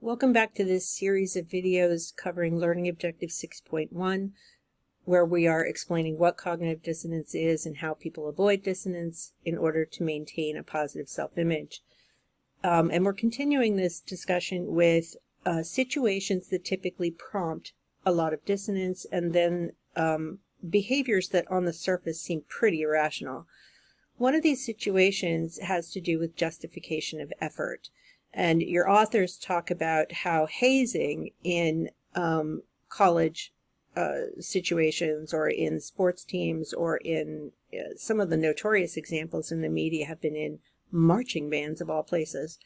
Welcome back to this series of videos covering Learning Objective 6.1, where we are explaining what cognitive dissonance is and how people avoid dissonance in order to maintain a positive self-image. And we're continuing this discussion with situations that typically prompt a lot of dissonance and then behaviors that on the surface seem pretty irrational. One of these situations has to do with justification of effort. And your authors talk about how hazing in college situations or in sports teams or in some of the notorious examples in the media have been in marching bands of all places.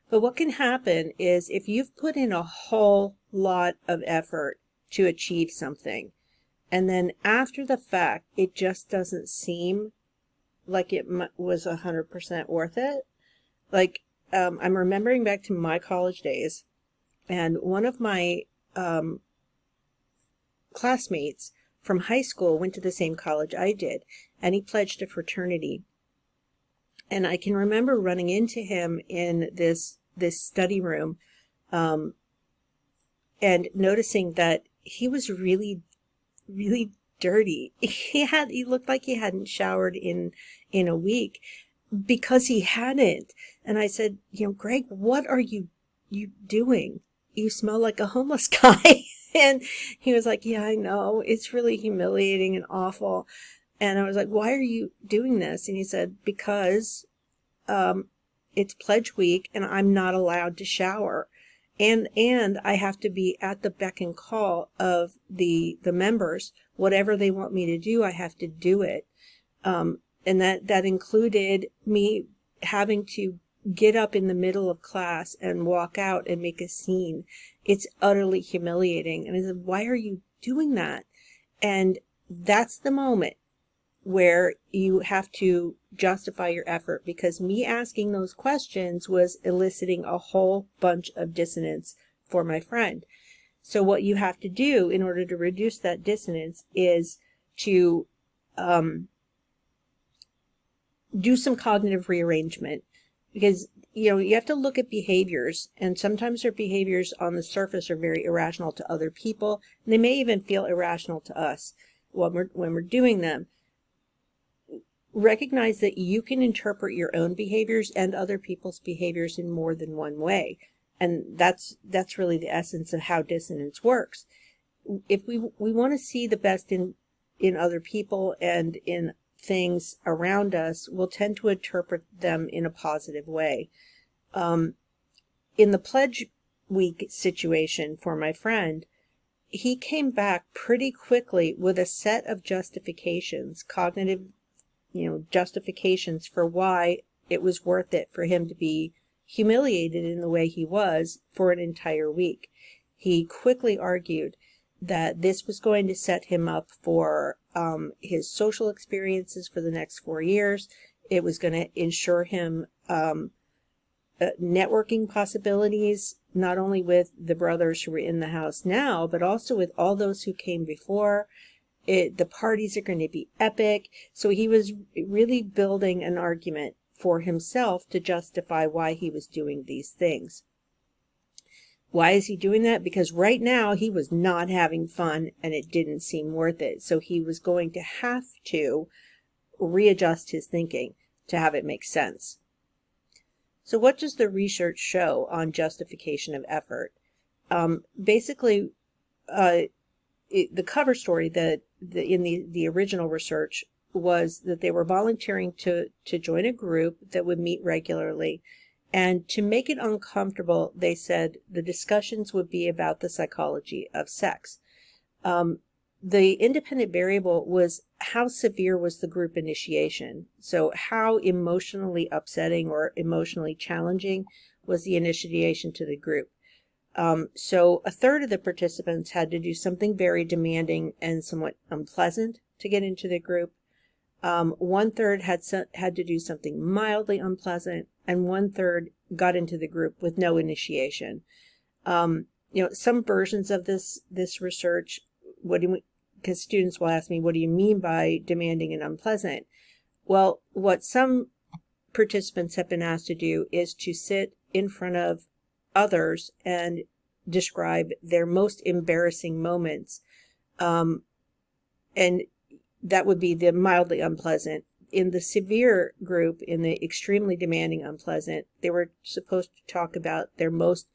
But what can happen is if you've put in a whole lot of effort to achieve something, and then after the fact, it just doesn't seem like it was 100% worth it. Like, I'm remembering back to my college days, and one of my classmates from high school went to the same college I did, and he pledged a fraternity. And I can remember running into him in this study room and noticing that he was really, really dirty. He looked like he hadn't showered in a week. Because he hadn't. And I said, Greg, what are you doing? You smell like a homeless guy. And he was like, yeah, I know. It's really humiliating and awful. And I was like, why are you doing this? And he said, because it's pledge week and I'm not allowed to shower. And I have to be at the beck and call of the members. Whatever they want me to do, I have to do it. And that included me having to get up in the middle of class and walk out and make a scene. It's utterly humiliating. And I said, why are you doing that? And that's the moment where you have to justify your effort, because me asking those questions was eliciting a whole bunch of dissonance for my friend. So what you have to do in order to reduce that dissonance is to do some cognitive rearrangement, because you have to look at behaviors, and sometimes their behaviors on the surface are very irrational to other people, and they may even feel irrational to us when we're doing them. Recognize that you can interpret your own behaviors and other people's behaviors in more than one way, and that's really the essence of how dissonance works. If we want to see the best in other people and in things around us, will tend to interpret them in a positive way. In the pledge week situation for my friend, he came back pretty quickly with a set of justifications, cognitive, justifications for why it was worth it for him to be humiliated in the way he was for an entire week. He quickly argued that this was going to set him up for his social experiences for the next 4 years. It was going to ensure him networking possibilities, not only with the brothers who were in the house now, but also with all those who came before. The parties are going to be epic. So he was really building an argument for himself to justify why he was doing these things. Why is he doing that? Because right now he was not having fun and it didn't seem worth it. So he was going to have to readjust his thinking to have it make sense. So what does the research show on justification of effort? Basically, the cover story in the original research was that they were volunteering to join a group that would meet regularly. And to make it uncomfortable, they said the discussions would be about the psychology of sex. The independent variable was how severe was the group initiation. So how emotionally upsetting or emotionally challenging was the initiation to the group. So a third of the participants had to do something very demanding and somewhat unpleasant to get into the group. 1/3 had to do something mildly unpleasant, and 1/3 got into the group with no initiation. Some versions of this research, because students will ask me, what do you mean by demanding and unpleasant? Well, what some participants have been asked to do is to sit in front of others and describe their most embarrassing moments. And that would be the mildly unpleasant. In the severe group, in the extremely demanding unpleasant, they were supposed to talk about their most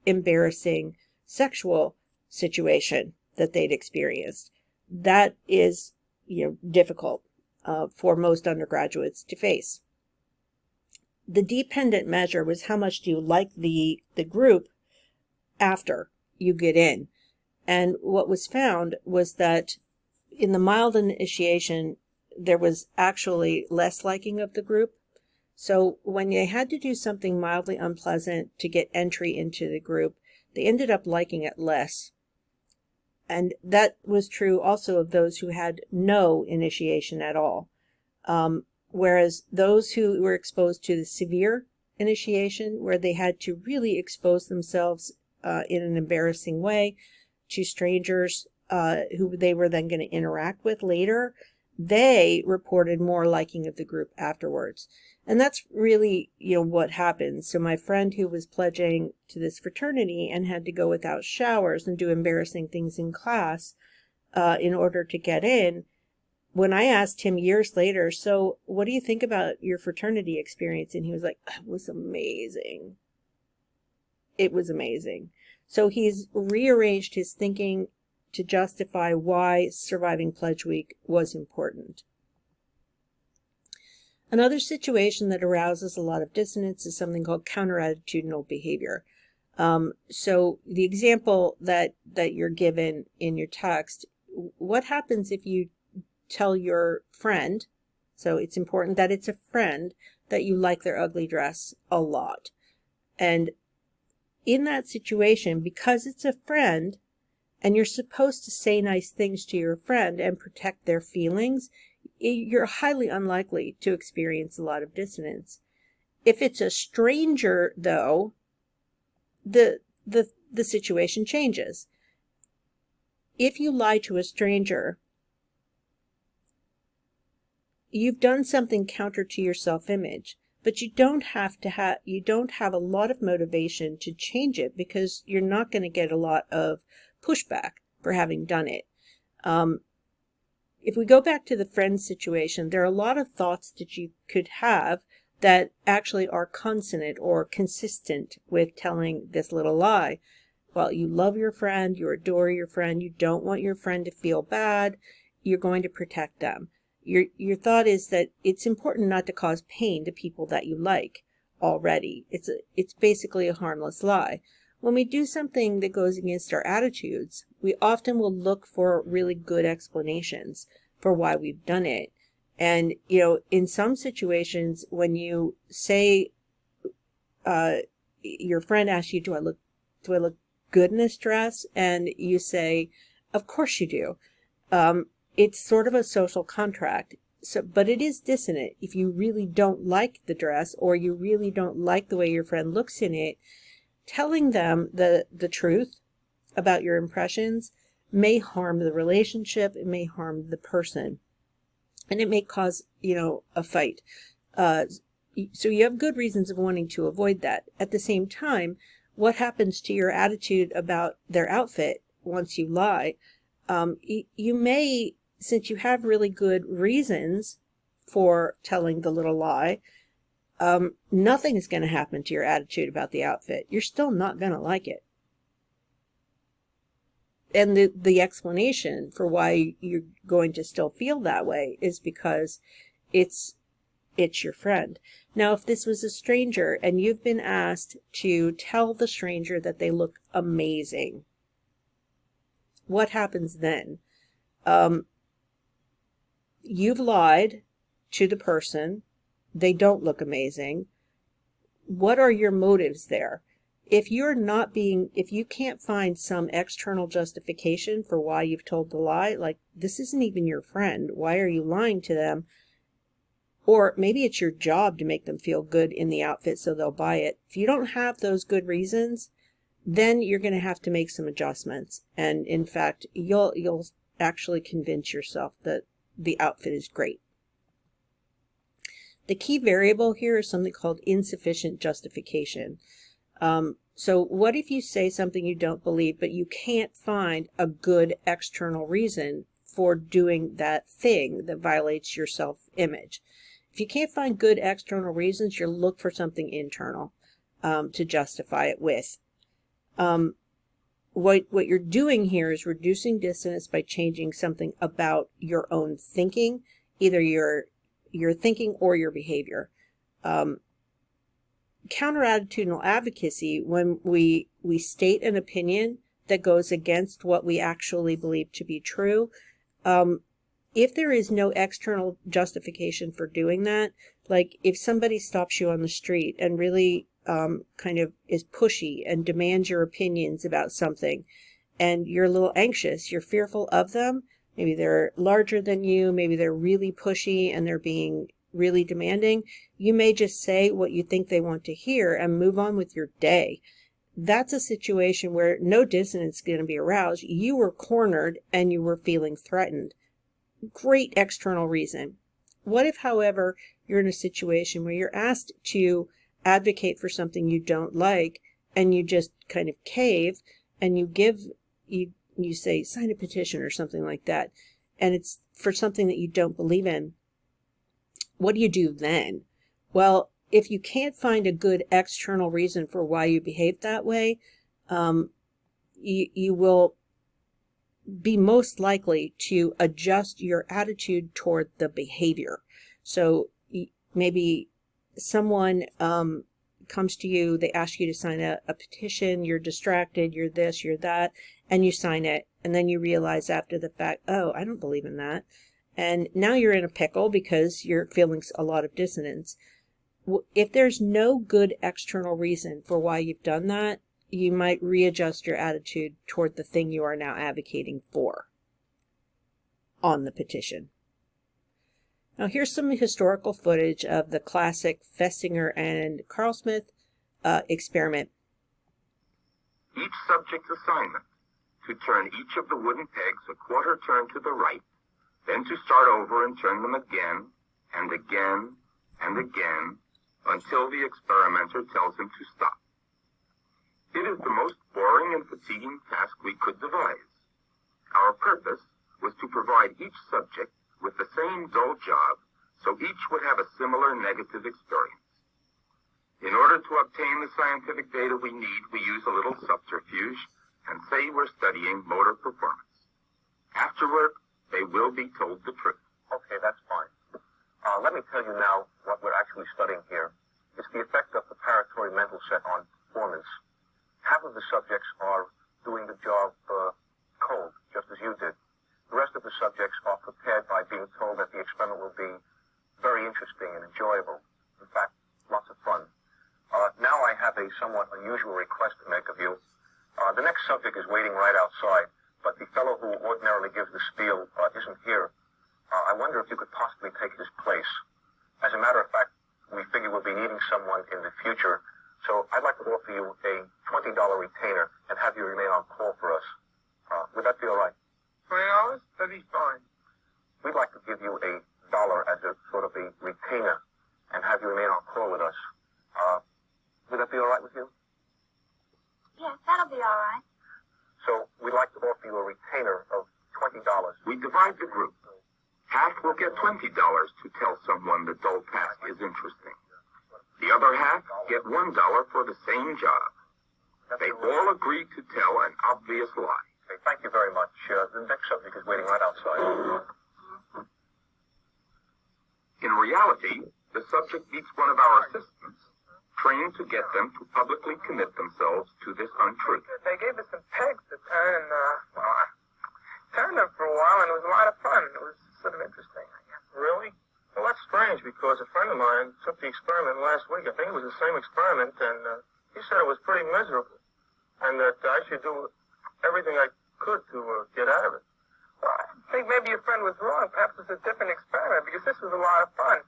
embarrassing sexual situation that they'd experienced. That is, difficult for most undergraduates to face. The dependent measure was how much do you like the group after you get in. And what was found was that in the mild initiation, there was actually less liking of the group. So when they had to do something mildly unpleasant to get entry into the group, they ended up liking it less. And that was true also of those who had no initiation at all. Whereas those who were exposed to the severe initiation, where they had to really expose themselves in an embarrassing way to strangers who they were then going to interact with later, they reported more liking of the group afterwards. And that's really, what happened. So my friend who was pledging to this fraternity and had to go without showers and do embarrassing things in class in order to get in, when I asked him years later, so what do you think about your fraternity experience? And he was like, it was amazing. It was amazing. So he's rearranged his thinking to justify why surviving Pledge Week was important. Another situation that arouses a lot of dissonance is something called counterattitudinal behavior. So the example that you're given in your text, what happens if you tell your friend, so it's important that it's a friend, that you like their ugly dress a lot. And in that situation, because it's a friend, and you're supposed to say nice things to your friend and protect their feelings, you're highly unlikely to experience a lot of dissonance. If it's a stranger, though, the situation changes. If you lie to a stranger, you've done something counter to your self-image, but you don't have a lot of motivation to change it, because you're not going to get a lot of pushback for having done it. If we go back to the friend situation, there are a lot of thoughts that you could have that actually are consonant or consistent with telling this little lie. Well, you love your friend, you adore your friend, you don't want your friend to feel bad, you're going to protect them. Your thought is that it's important not to cause pain to people that you like already. It's basically a harmless lie. When we do something that goes against our attitudes, we often will look for really good explanations for why we've done it. And, in some situations, when you say, your friend asks you, do I look good in this dress? And you say, of course you do. It's sort of a social contract. But it is dissonant. If you really don't like the dress, or you really don't like the way your friend looks in it, telling them the truth about your impressions may harm the relationship, it may harm the person, and it may cause, a fight. So you have good reasons of wanting to avoid that. At the same time, what happens to your attitude about their outfit once you lie? You may, since you have really good reasons for telling the little lie, nothing is going to happen to your attitude about the outfit. You're still not going to like it. And the explanation for why you're going to still feel that way is because it's your friend. Now, if this was a stranger and you've been asked to tell the stranger that they look amazing, what happens then? You've lied to the person. They don't look amazing. What are your motives there? If you can't find some external justification for why you've told the lie, like this isn't even your friend, why are you lying to them? Or maybe it's your job to make them feel good in the outfit so they'll buy it. If you don't have those good reasons, then you're going to have to make some adjustments. And in fact, you'll actually convince yourself that the outfit is great. The key variable here is something called insufficient justification. So what if you say something you don't believe, but you can't find a good external reason for doing that thing that violates your self-image? If you can't find good external reasons, you'll look for something internal to justify it with. What you're doing here is reducing dissonance by changing something about your own thinking, either your thinking or your behavior. Counter-attitudinal advocacy, when we state an opinion that goes against what we actually believe to be true, if there is no external justification for doing that, like if somebody stops you on the street and really kind of is pushy and demands your opinions about something, and you're a little anxious, you're fearful of them, maybe they're larger than you, maybe they're really pushy and they're being really demanding, you may just say what you think they want to hear and move on with your day. That's a situation where no dissonance is going to be aroused. You were cornered and you were feeling threatened. Great external reason. What if, however, you're in a situation where you're asked to advocate for something you don't like, and you just kind of cave, and you say, sign a petition or something like that, and it's for something that you don't believe in? What do you do then? Well, if you can't find a good external reason for why you behave that way, you will be most likely to adjust your attitude toward the behavior. So maybe someone comes to you, they ask you to sign a petition, you're distracted, you're this, you're that, and you sign it, and then you realize after the fact, oh, I don't believe in that. And now you're in a pickle because you're feeling a lot of dissonance. If there's no good external reason for why you've done that, you might readjust your attitude toward the thing you are now advocating for on the petition. Now here's some historical footage of the classic Festinger and Carl Smith experiment. Each subject's assignment: to turn each of the wooden pegs a quarter turn to the right, then to start over and turn them again, and again, and again, until the experimenter tells him to stop. It is the most boring and fatiguing task we could devise. Our purpose was to provide each subject with the same dull job, so each would have a similar negative experience. In order to obtain the scientific data we need, we use a little subterfuge and say we're studying motor performance. Afterward, they will be told the truth. Okay, that's fine. Let me tell you now what we're actually studying here. It's the effect of the preparatory mental set on performance. Half of the subjects are doing the job cold, just as you did. The rest of the subjects are prepared by being told that the experiment will be very interesting and enjoyable. In fact, lots of fun. Now I have a somewhat unusual request to make of you. The next subject is waiting right outside, but the fellow who ordinarily gives the spiel isn't here. I wonder if you could possibly take his place. As a matter of fact, we figure we'll be needing someone in the future, so I'd like to offer you a $20 retainer and have you remain on call for us. Would that be all right? $20? That'd be fine. We'd like to give you $1 as a sort of a retainer and have you remain on call with us. Would that be all right with you? Yes, that'll be all right. So we'd like to offer you a retainer of $20. We divide the group. Half will get $20 to tell someone the dull task is interesting. The other half get $1 for the same job. They all agree to tell an obvious lie. Okay, thank you very much. The next subject is waiting right outside. In reality, the subject meets one of our assistants, trained to get them to publicly commit themselves to this untruth. They gave us some pegs to turn, and I turned them for a while, and it was a lot of fun. It was sort of interesting, I guess. Really? Well, that's strange, because a friend of mine took the experiment last week. I think it was the same experiment, and he said it was pretty miserable, and that I should do everything I could to get out of it. Well, I think maybe your friend was wrong. Perhaps it's a different experiment, because this was a lot of fun.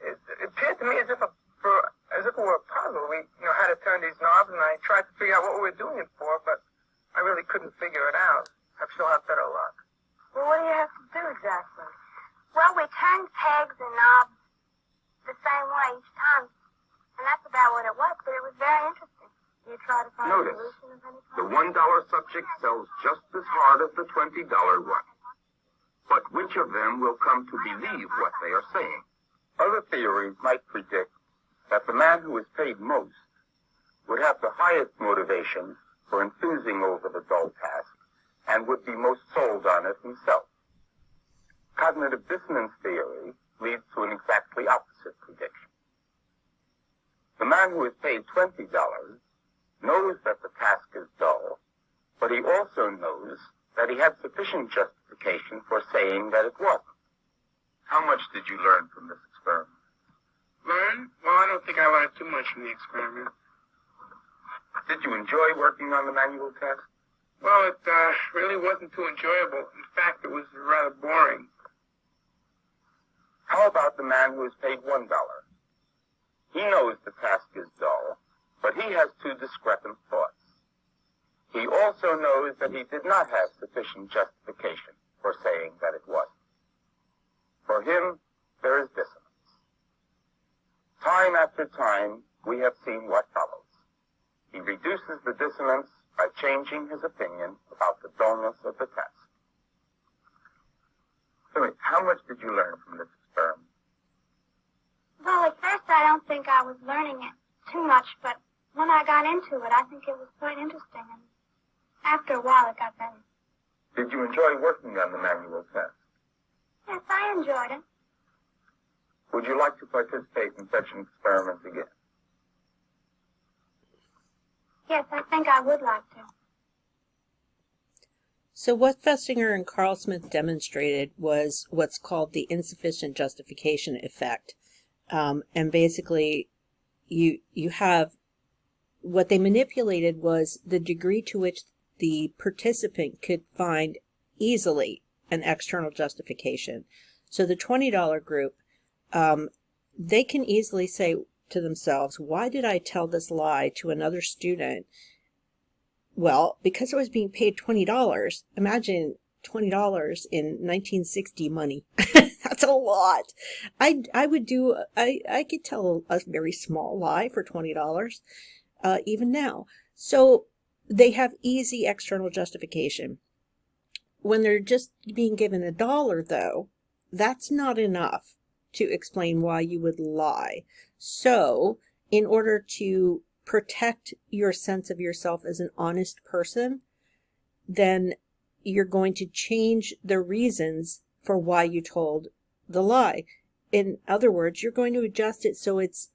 It appeared to me as if it were a puzzle. We, had to turn these knobs, and I tried to figure out what we were doing it for, but I really couldn't figure it out. Perhaps you'll have better luck. Well, what do you have to do exactly? Well, we turned pegs and knobs the same way each time, and that's about what it was, but it was very interesting. You try to find Notice, a solution of any the kind? $1 subject sells just as hard as the $20 one. But which of them will come to believe what they are saying? Other theories might predict that the man who is paid most would have the highest motivation for enthusing over the dull task and would be most sold on it himself. Cognitive dissonance theory leads to an exactly opposite prediction. The man who is paid $20 knows that the task is dull, but he also knows that he had sufficient justification for saying that it wasn't. How much did you learn from this experiment? Learn? Well, I don't think I learned too much from the experiment. Did you enjoy working on the manual test? Well, it really wasn't too enjoyable. In fact, it was rather boring. How about the man who is paid $1? He knows the task is dull, but he has two discrepant thoughts. He also knows that he did not have sufficient justification for saying that it wasn't. For him, there is dissonance. Time after time, we have seen what follows. He reduces the dissonance by changing his opinion about the dullness of the task. So, how much did you learn from this experiment? Well, at first I don't think I was learning it too much, but when I got into it, I think it was quite interesting, and after a while it got better. Did you enjoy working on the manual test? Yes, I enjoyed it. Would you like to participate in such an experiment again? Yes, I think I would like to. So what Festinger and Carl Smith demonstrated was what's called the insufficient justification effect. And basically, you have, what they manipulated was the degree to which the participant could find easily an external justification. So the $20 group, they can easily say to themselves, why did I tell this lie to another student? Well, because I was being paid $20. Imagine $20 in 1960 money. That's a lot. I could tell a very small lie for $20, even now. So they have easy external justification. When they're just being given $1, though, that's not enough to explain why you would lie. So in order to protect your sense of yourself as an honest person, then you're going to change the reasons for why you told the lie. In other words, you're going to adjust it so it's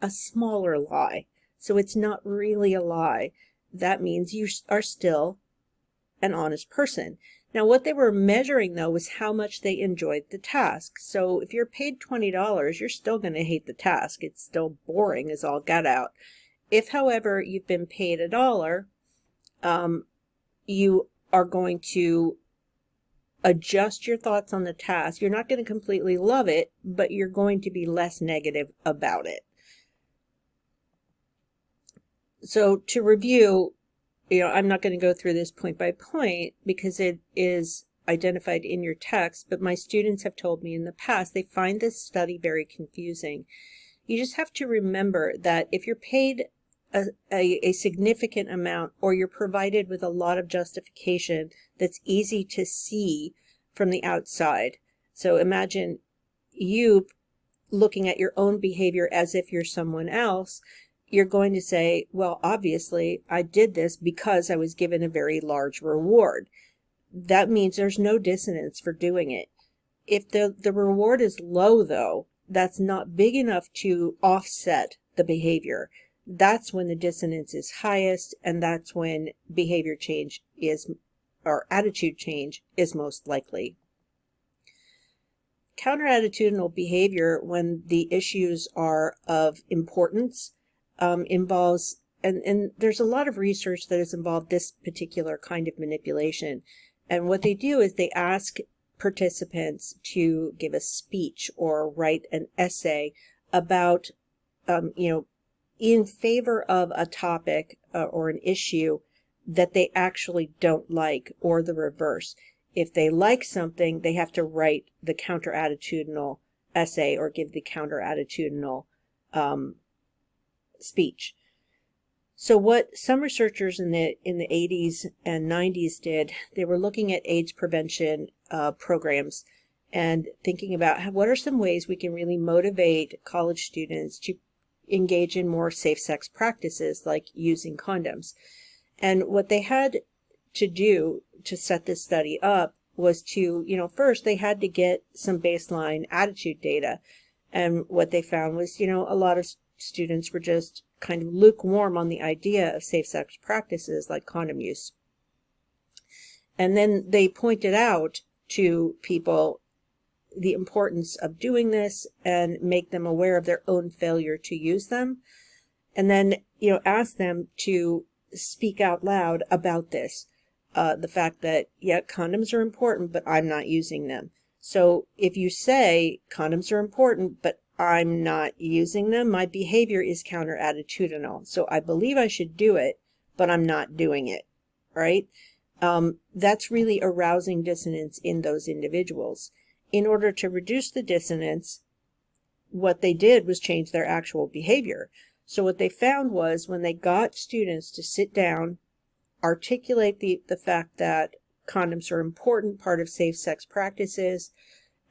a smaller lie. So it's not really a lie. That means you are still an honest person. Now, what they were measuring, though, was how much they enjoyed the task. So if you're paid $20, you're still going to hate the task. It's still boring as all get out. If, however, you've been paid $1, you are going to adjust your thoughts on the task. You're not going to completely love it, but you're going to be less negative about it. So to review, I'm not going to go through this point by point because it is identified in your text, but my students have told me in the past they find this study very confusing. You just have to remember that if you're paid a significant amount, or you're provided with a lot of justification that's easy to see from the outside. So imagine you looking at your own behavior as if you're someone else. You're going to say, well, obviously I did this because I was given a very large reward. That means there's no dissonance for doing it. If the reward is low, though, that's not big enough to offset the behavior. That's when the dissonance is highest, and that's when behavior change or attitude change is most likely. Counterattitudinal behavior, when the issues are of importance, involves, and there's a lot of research that has involved this particular kind of manipulation. And what they do is they ask participants to give a speech or write an essay about, in favor of a topic or an issue that they actually don't like, or the reverse. If they like something, they have to write the counter-attitudinal essay or give the counter-attitudinal speech. So what some researchers in the 80s and 90s did, they were looking at AIDS prevention programs and thinking about what are some ways we can really motivate college students to engage in more safe sex practices like using condoms. And what they had to do to set this study up was to, first they had to get some baseline attitude data. And what they found was, a lot of students were just kind of lukewarm on the idea of safe sex practices like condom use. And then they pointed out to people the importance of doing this and make them aware of their own failure to use them. And then, ask them to speak out loud about this. The fact that, yeah, condoms are important, but I'm not using them. So if you say condoms are important, but I'm not using them, my behavior is counter-attitudinal. So I believe I should do it, but I'm not doing it, right? That's really arousing dissonance in those individuals. In order to reduce the dissonance, what they did was change their actual behavior. So what they found was when they got students to sit down, articulate the fact that condoms are an important part of safe sex practices,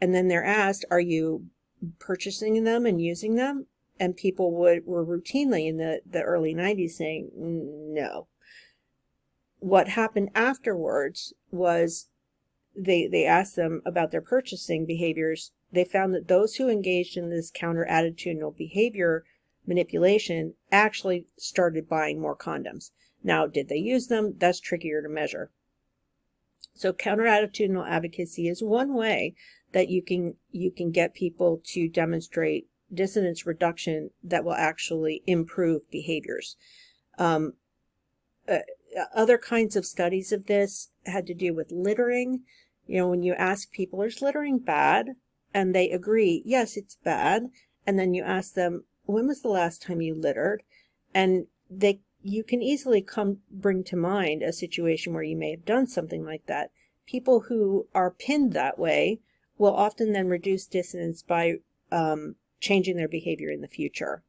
and then they're asked, are you purchasing them and using them? And people were routinely in the early 90s saying no. What happened afterwards was they asked them about their purchasing behaviors. They found that those who engaged in this counter-attitudinal behavior manipulation actually started buying more condoms. Now, did they use them? That's trickier to measure. So counter-attitudinal advocacy is one way that you can get people to demonstrate dissonance reduction that will actually improve behaviors. Other kinds of studies of this had to do with littering. When you ask people, is littering bad? And they agree, yes, it's bad. And then you ask them, when was the last time you littered? And you can easily bring to mind a situation where you may have done something like that. People who are pinned that way will often then reduce dissonance by changing their behavior in the future.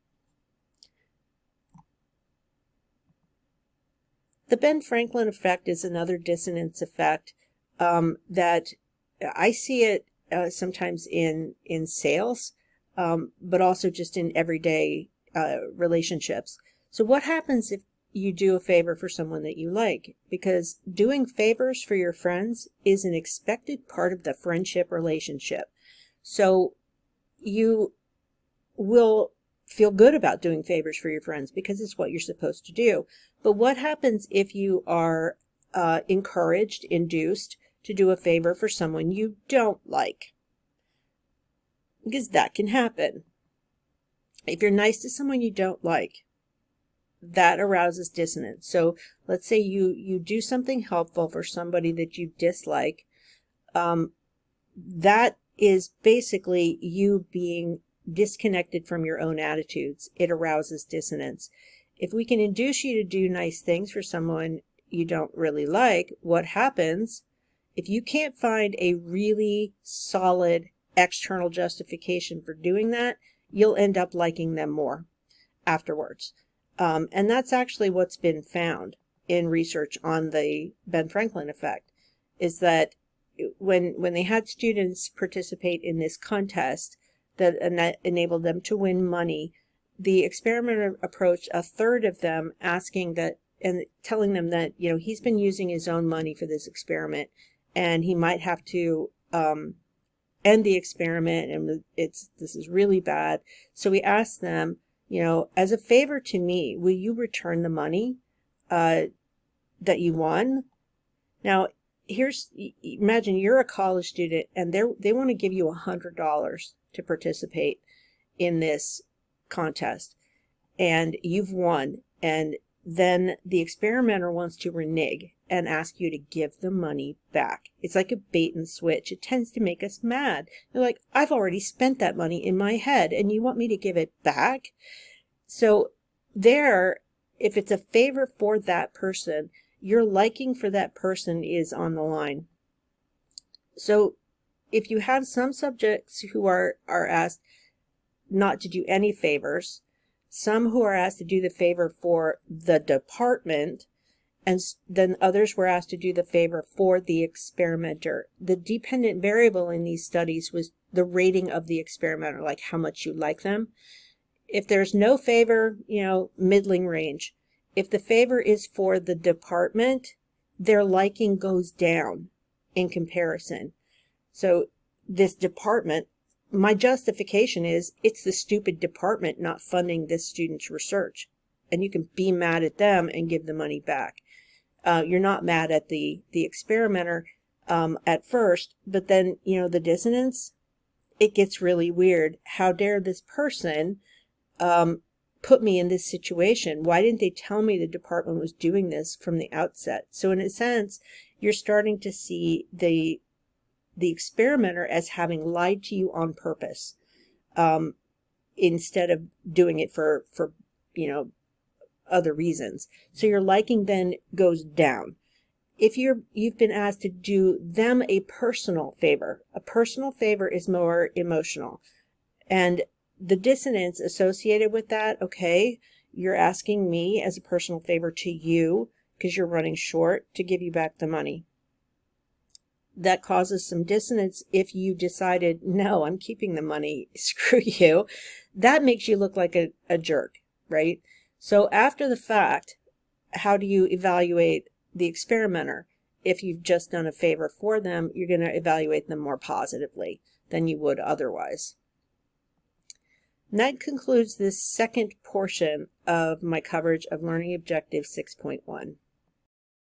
The Ben Franklin effect is another dissonance effect that I see it sometimes in sales, but also just in everyday relationships. So what happens if you do a favor for someone that you like? Because doing favors for your friends is an expected part of the friendship relationship. So you will feel good about doing favors for your friends because it's what you're supposed to do. But what happens if you are encouraged, induced to do a favor for someone you don't like? Because that can happen. If you're nice to someone you don't like, that arouses dissonance. So let's say you do something helpful for somebody that you dislike. That is basically you being disconnected from your own attitudes. It arouses dissonance. If we can induce you to do nice things for someone you don't really like, what happens if you can't find a really solid external justification for doing that? You'll end up liking them more afterwards. And that's actually what's been found in research on the Ben Franklin effect, is that when they had students participate in this contest that enabled them to win money, the experimenter approached a third of them, asking that and telling them that, he's been using his own money for this experiment and he might have to end the experiment, and this is really bad. So we asked them, as a favor to me, will you return the money that you won? Now, imagine you're a college student and they want to give you $100 to participate in this contest, and you've won, and then the experimenter wants to renege and ask you to give the money back. It's like a bait and switch. It tends to make us mad. They're like, I've already spent that money in my head and you want me to give it back? So if it's a favor for that person, your liking for that person is on the line. So if you have some subjects who are asked not to do any favors, some who are asked to do the favor for the department, and then others were asked to do the favor for the experimenter. The dependent variable in these studies was the rating of the experimenter, like how much you like them. If there's no favor, middling range. If the favor is for the department, their liking goes down in comparison. So this department, my justification is it's the stupid department not funding this student's research. And you can be mad at them and give the money back. You're not mad at the experimenter at first, but then, the dissonance, it gets really weird. How dare this person put me in this situation? Why didn't they tell me the department was doing this from the outset? So in a sense, you're starting to see the experimenter as having lied to you on purpose, instead of doing it for other reasons. So your liking then goes down. If you've been asked to do them a personal favor is more emotional. And the dissonance associated with that, okay, you're asking me as a personal favor to you because you're running short to give you back the money. That causes some dissonance if you decided, no, I'm keeping the money, screw you. That makes you look like a jerk, right? So after the fact, how do you evaluate the experimenter? If you've just done a favor for them, you're going to evaluate them more positively than you would otherwise. And that concludes this second portion of my coverage of Learning Objective 6.1.